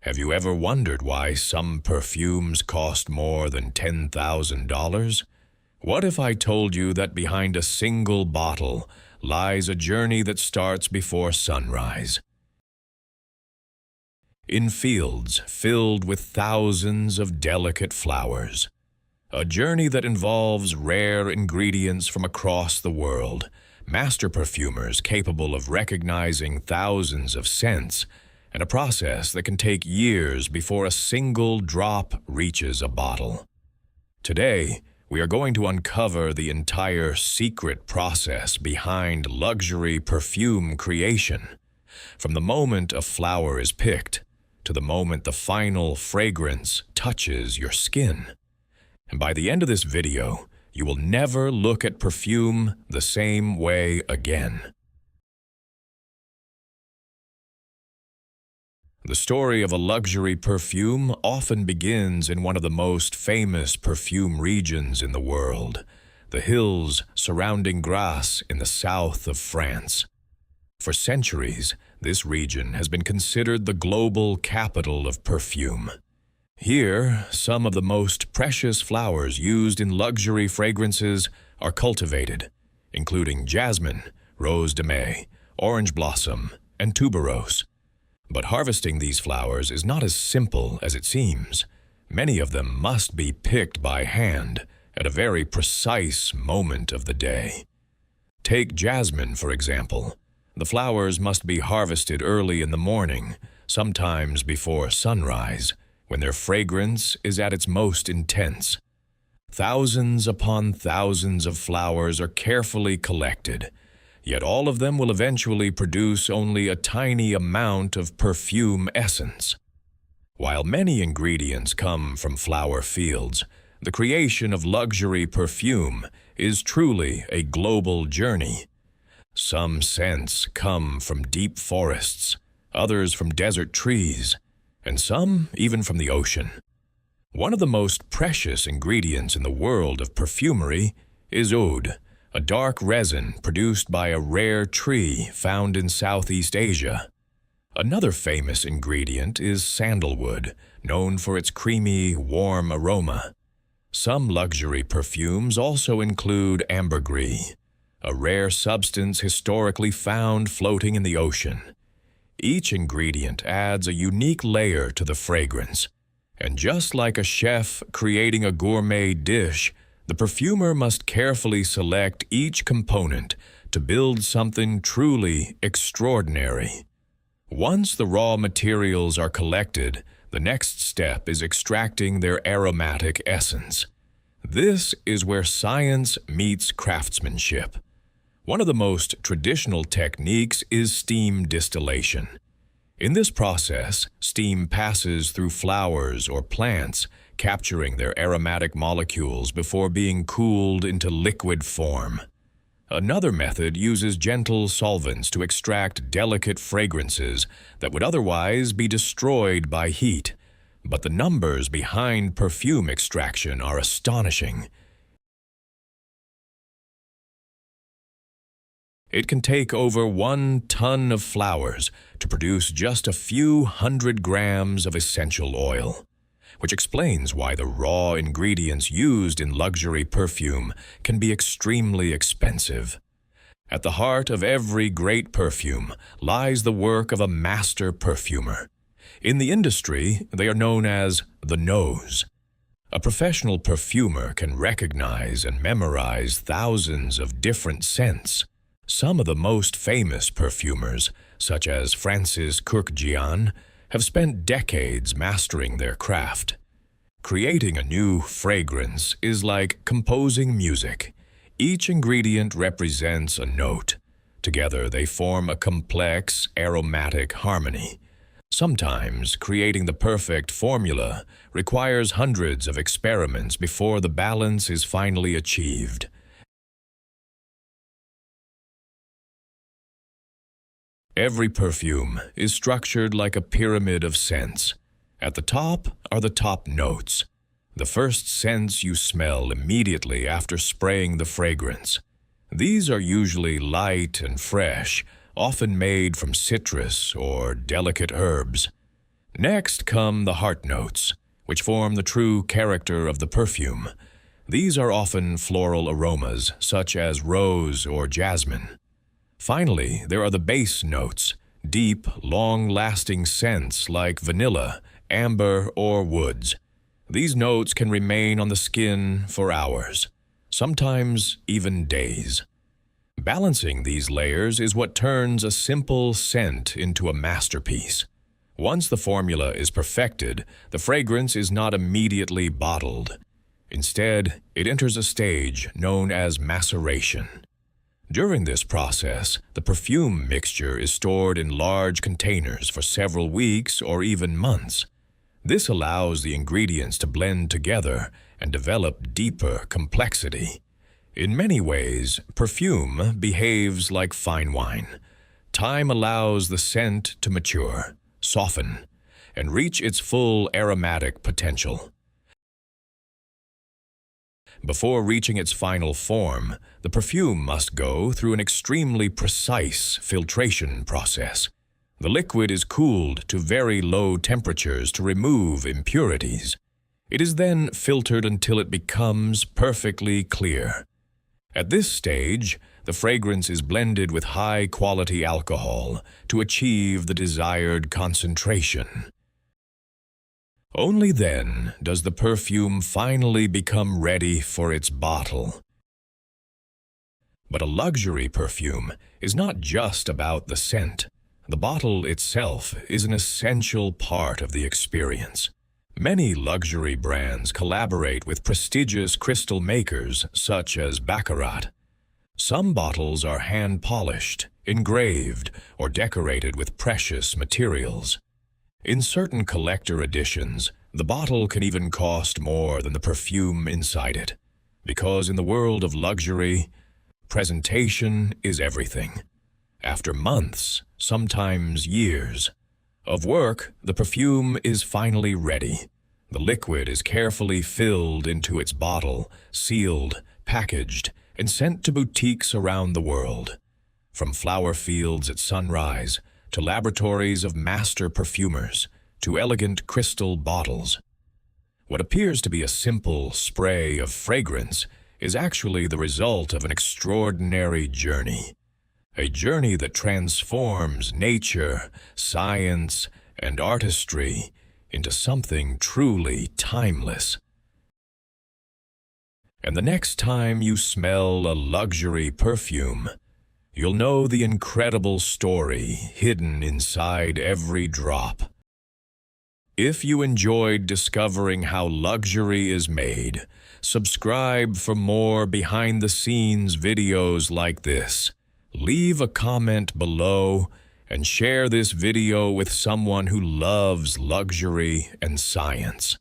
Have you ever wondered why some perfumes cost more than $10,000? What if I told you that behind a single bottle lies a journey that starts before sunrise? In fields filled with thousands of delicate flowers. A journey that involves rare ingredients from across the world, master perfumers capable of recognizing thousands of scents, and a process that can take years before a single drop reaches a bottle. Today, we are going to uncover the entire secret process behind luxury perfume creation, from the moment a flower is picked to the moment the final fragrance touches your skin. And by the end of this video, you will never look at perfume the same way again. The story of a luxury perfume often begins in one of the most famous perfume regions in the world, the hills surrounding Grasse in the south of France. For centuries, this region has been considered the global capital of perfume. Here, some of the most precious flowers used in luxury fragrances are cultivated, including jasmine, rose de mai, orange blossom, and tuberose. But harvesting these flowers is not as simple as it seems. Many of them must be picked by hand at a very precise moment of the day. Take jasmine, for example. The flowers must be harvested early in the morning, sometimes before sunrise, when their fragrance is at its most intense. Thousands upon thousands of flowers are carefully collected, yet all of them will eventually produce only a tiny amount of perfume essence. While many ingredients come from flower fields, the creation of luxury perfume is truly a global journey. Some scents come from deep forests, others from desert trees, and some even from the ocean. One of the most precious ingredients in the world of perfumery is oud, a dark resin produced by a rare tree found in Southeast Asia. Another famous ingredient is sandalwood, known for its creamy, warm aroma. Some luxury perfumes also include ambergris, a rare substance historically found floating in the ocean. Each ingredient adds a unique layer to the fragrance, and just like a chef creating a gourmet dish, the perfumer must carefully select each component to build something truly extraordinary. Once the raw materials are collected, the next step is extracting their aromatic essence. This is where science meets craftsmanship. One of the most traditional techniques is steam distillation. In this process, steam passes through flowers or plants, capturing their aromatic molecules before being cooled into liquid form. Another method uses gentle solvents to extract delicate fragrances that would otherwise be destroyed by heat. But the numbers behind perfume extraction are astonishing. It can take over 1 ton of flowers to produce just a few hundred grams of essential oil, which explains why the raw ingredients used in luxury perfume can be extremely expensive. At the heart of every great perfume lies the work of a master perfumer. In the industry, they are known as the nose. A professional perfumer can recognize and memorize thousands of different scents. Some of the most famous perfumers, such as Francis Kurkdjian, have spent decades mastering their craft. Creating a new fragrance is like composing music. Each ingredient represents a note. Together, they form a complex, aromatic harmony. Sometimes, creating the perfect formula requires hundreds of experiments before the balance is finally achieved. Every perfume is structured like a pyramid of scents. At the top are the top notes, the first scents you smell immediately after spraying the fragrance. These are usually light and fresh, often made from citrus or delicate herbs. Next come the heart notes, which form the true character of the perfume. These are often floral aromas, such as rose or jasmine. Finally, there are the base notes, deep, long-lasting scents like vanilla, amber, or woods. These notes can remain on the skin for hours, sometimes even days. Balancing these layers is what turns a simple scent into a masterpiece. Once the formula is perfected, the fragrance is not immediately bottled. Instead, it enters a stage known as maceration. During this process, the perfume mixture is stored in large containers for several weeks or even months. This allows the ingredients to blend together and develop deeper complexity. In many ways, perfume behaves like fine wine. Time allows the scent to mature, soften, and reach its full aromatic potential. Before reaching its final form, the perfume must go through an extremely precise filtration process. The liquid is cooled to very low temperatures to remove impurities. It is then filtered until it becomes perfectly clear. At this stage, the fragrance is blended with high-quality alcohol to achieve the desired concentration. Only then does the perfume finally become ready for its bottle. But a luxury perfume is not just about the scent. The bottle itself is an essential part of the experience. Many luxury brands collaborate with prestigious crystal makers such as Baccarat. Some bottles are hand-polished, engraved, or decorated with precious materials. In certain collector editions, the bottle can even cost more than the perfume inside it, because in the world of luxury, presentation is everything. After months, sometimes years, of work, the perfume is finally ready. The liquid is carefully filled into its bottle, sealed, packaged, and sent to boutiques around the world. From flower fields at sunrise, to laboratories of master perfumers, to elegant crystal bottles. What appears to be a simple spray of fragrance is actually the result of an extraordinary journey. A journey that transforms nature, science, and artistry into something truly timeless. And the next time you smell a luxury perfume, you'll know the incredible story hidden inside every drop. If you enjoyed discovering how luxury is made, subscribe for more behind-the-scenes videos like this. Leave a comment below and share this video with someone who loves luxury and science.